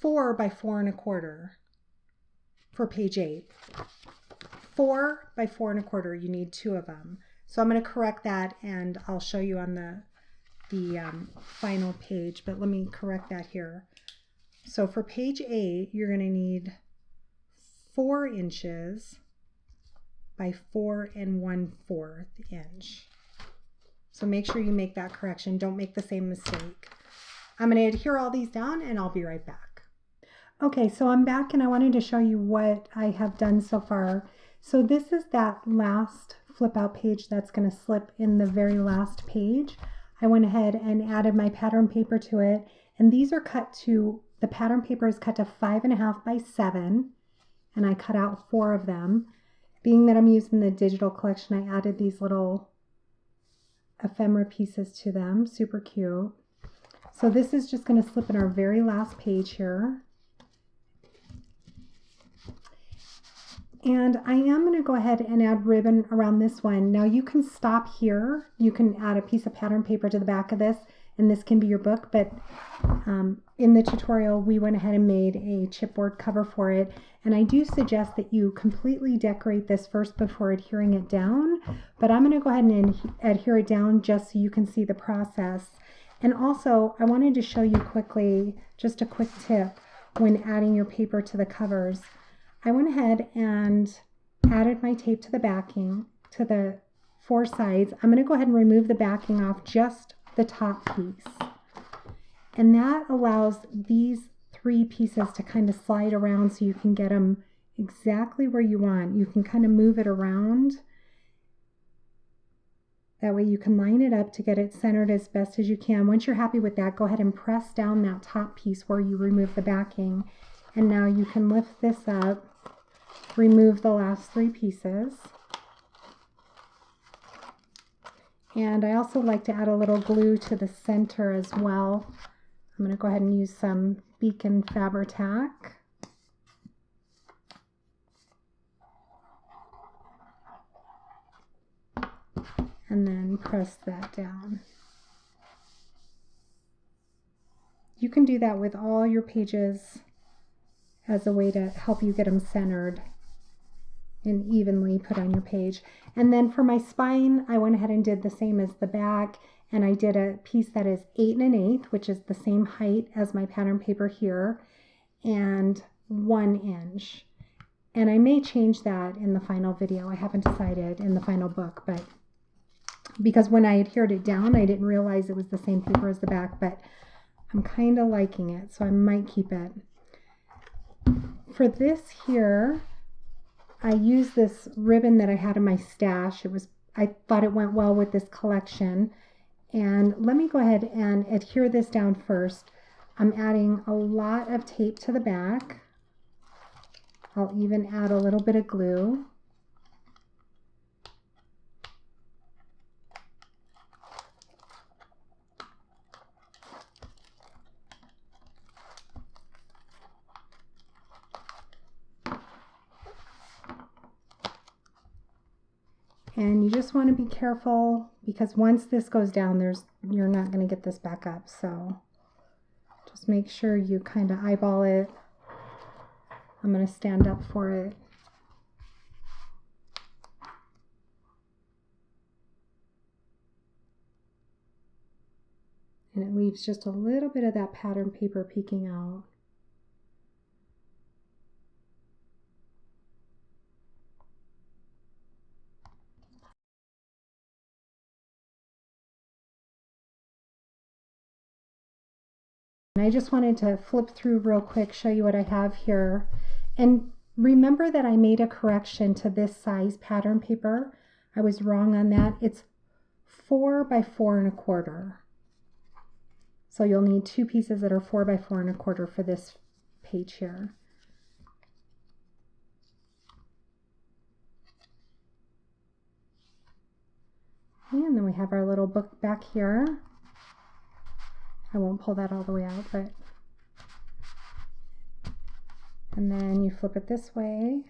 4 by 4 1/4 for page 8. 4 by 4 1/4, you need two of them. So I'm going to correct that and I'll show you on the final page, but let me correct that here. So for page 8, you're going to need 4 inches by 4 1/4 inch. So make sure you make that correction. Don't make the same mistake. I'm going to adhere all these down and I'll be right back. Okay, so I'm back and I wanted to show you what I have done so far. So this is that last flip out page that's going to slip in the very last page. I went ahead and added my pattern paper to it, and these are cut to, the pattern paper is cut to 5 1/2 by 7, and I cut out 4 of them. Being that I'm using the digital collection, I added these little ephemera pieces to them. Super cute. So this is just going to slip in our very last page here. And I am going to go ahead and add ribbon around this one. Now you can stop here. You can add a piece of pattern paper to the back of this, and this can be your book. But in the tutorial, we went ahead and made a chipboard cover for it. And I do suggest that you completely decorate this first before adhering it down. But I'm going to go ahead and adhere it down just so you can see the process. And also, I wanted to show you quickly, just a quick tip, when adding your paper to the covers. I went ahead and added my tape to the backing, to the 4 sides. I'm going to go ahead and remove the backing off just the top piece. And that allows these 3 pieces to kind of slide around so you can get them exactly where you want. You can kind of move it around. That way you can line it up to get it centered as best as you can. Once you're happy with that, go ahead and press down that top piece where you remove the backing. And now you can lift this up, remove the last 3 pieces. And I also like to add a little glue to the center as well. I'm going to go ahead and use some Beacon Fabri-Tac. And then press that down. You can do that with all your pages as a way to help you get them centered and evenly put on your page. And then for my spine, I went ahead and did the same as the back, and I did a piece that is 8 1/8, which is the same height as my pattern paper here, and 1 inch. And I may change that in the final video. I haven't decided in the final book, but because when I adhered it down, I didn't realize it was the same paper as the back, but I'm kind of liking it, so I might keep it. For this here, I used this ribbon that I had in my stash. I thought it went well with this collection. And let me go ahead and adhere this down first. I'm adding a lot of tape to the back. I'll even add a little bit of glue. And you just want to be careful because once this goes down, you're not going to get this back up. So just make sure you kind of eyeball it. I'm going to stand up for it. And it leaves just a little bit of that pattern paper peeking out. And I just wanted to flip through real quick, show you what I have here. And remember that I made a correction to this size pattern paper. I was wrong on that. It's 4 by 4 1/4. So you'll need 2 pieces that are 4 by 4 1/4 for this page here. And then we have our little book back here. I won't pull that all the way out, but... And then you flip it this way.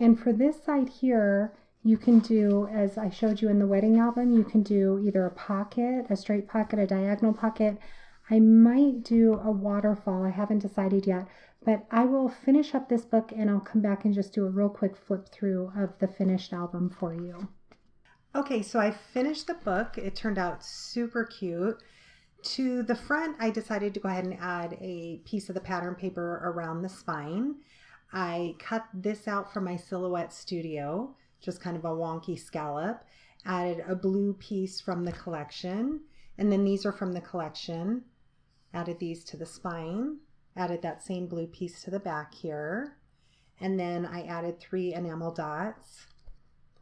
And for this side here, you can do, as I showed you in the wedding album, you can do either a pocket, a straight pocket, a diagonal pocket. I might do a waterfall. I haven't decided yet, but I will finish up this book and I'll come back and just do a real quick flip through of the finished album for you. Okay, so I finished the book. It turned out super cute. To the front, I decided to go ahead and add a piece of the pattern paper around the spine. I cut this out from my Silhouette Studio, just kind of a wonky scallop. Added a blue piece from the collection, and then these are from the collection. Added these to the spine. Added that same blue piece to the back here. And then I added 3 enamel dots.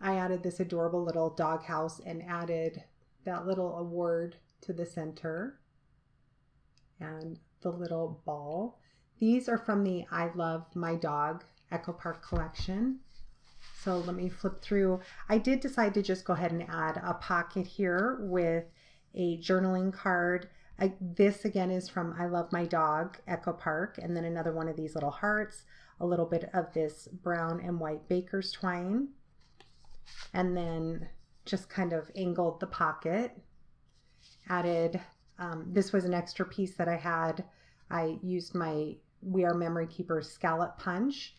I added this adorable little doghouse and added that little award to the center and the little ball. These are from the I Love My Dog Echo Park collection. So let me flip through. I did decide to just go ahead and add a pocket here with a journaling card. This again is from I Love My Dog, Echo Park, and then another one of these little hearts, a little bit of this brown and white baker's twine, and then just kind of angled the pocket. Added, this was an extra piece that I had. I used my We Are Memory Keepers scallop punch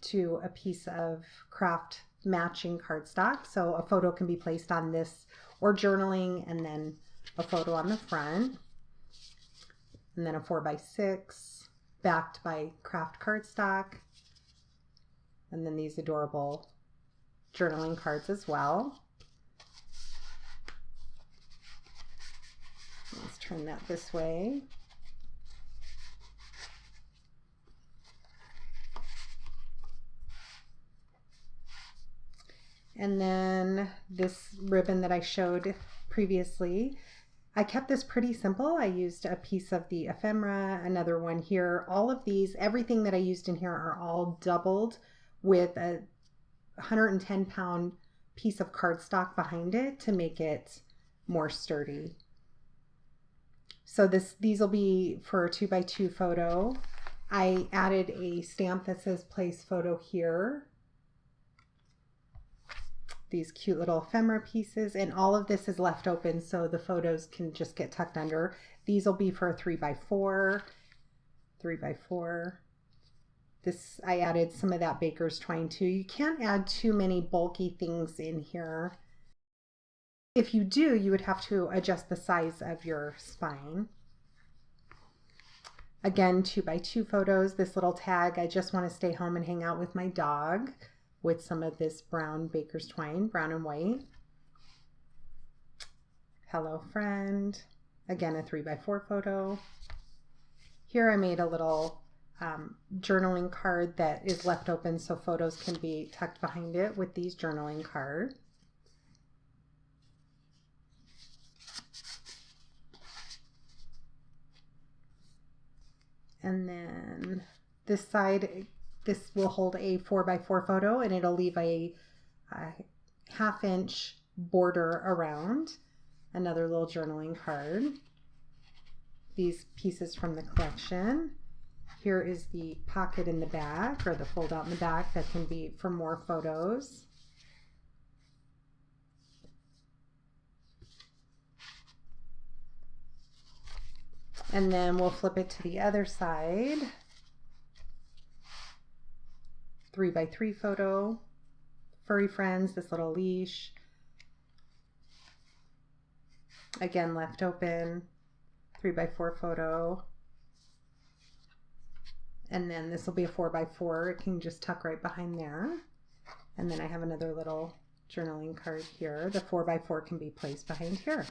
to a piece of craft matching cardstock. So a photo can be placed on this or journaling, and then a photo on the front. And then a 4x6 backed by craft cardstock. And then these adorable journaling cards as well. Let's turn that this way. And then this ribbon that I showed previously, I kept this pretty simple. I used a piece of the ephemera, another one here. All of these, everything that I used in here are all doubled with a 110-pound piece of cardstock behind it to make it more sturdy. So these will be for a 2x2 photo. I added a stamp that says place photo here. These cute little ephemera pieces, and all of this is left open so the photos can just get tucked under. These will be for a 3x4. This, I added some of that baker's twine too. You can't add too many bulky things in here. If you do, you would have to adjust the size of your spine. Again, 2x2 photos. This little tag, I just want to stay home and hang out with my dog, with some of this brown baker's twine, brown and white. Hello friend. Again, a 3x4 photo. Here I made a little journaling card that is left open so photos can be tucked behind it with these journaling cards. And then this side, this will hold a 4x4 photo, and it'll leave a 1/2 inch border around. Another little journaling card. These pieces from the collection. Here is the pocket in the back, or the fold out in the back that can be for more photos. And then we'll flip it to the other side. 3x3 photo, furry friends, this little leash. Again, left open, 3x4 photo. And then this will be a 4x4. It can just tuck right behind there. And then I have another little journaling card here. The 4x4 can be placed behind here.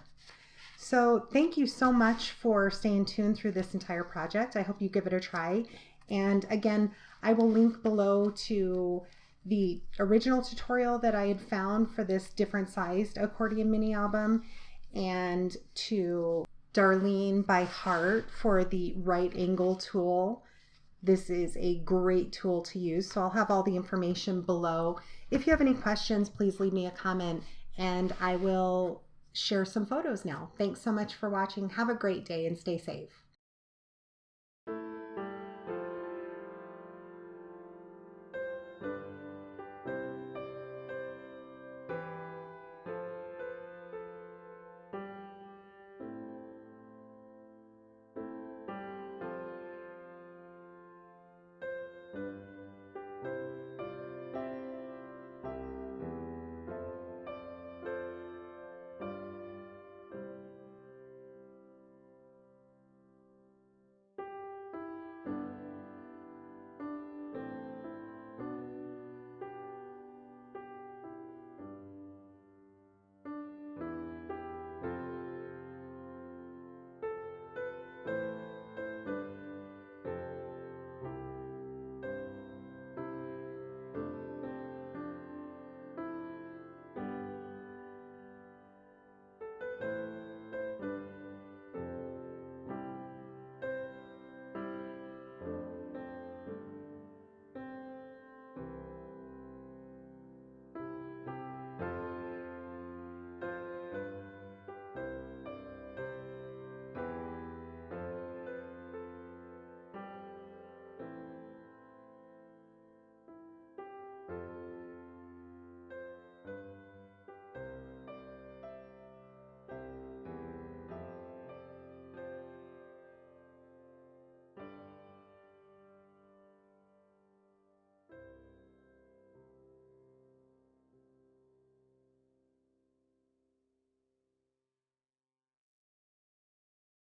So thank you so much for staying tuned through this entire project. I hope you give it a try. And again, I will link below to the original tutorial that I had found for this different sized accordion mini album, and to DarleneByHeart for the right angle tool. This is a great tool to use. So I'll have all the information below. If you have any questions, please leave me a comment and I will share some photos now. Thanks so much for watching. Have a great day and stay safe.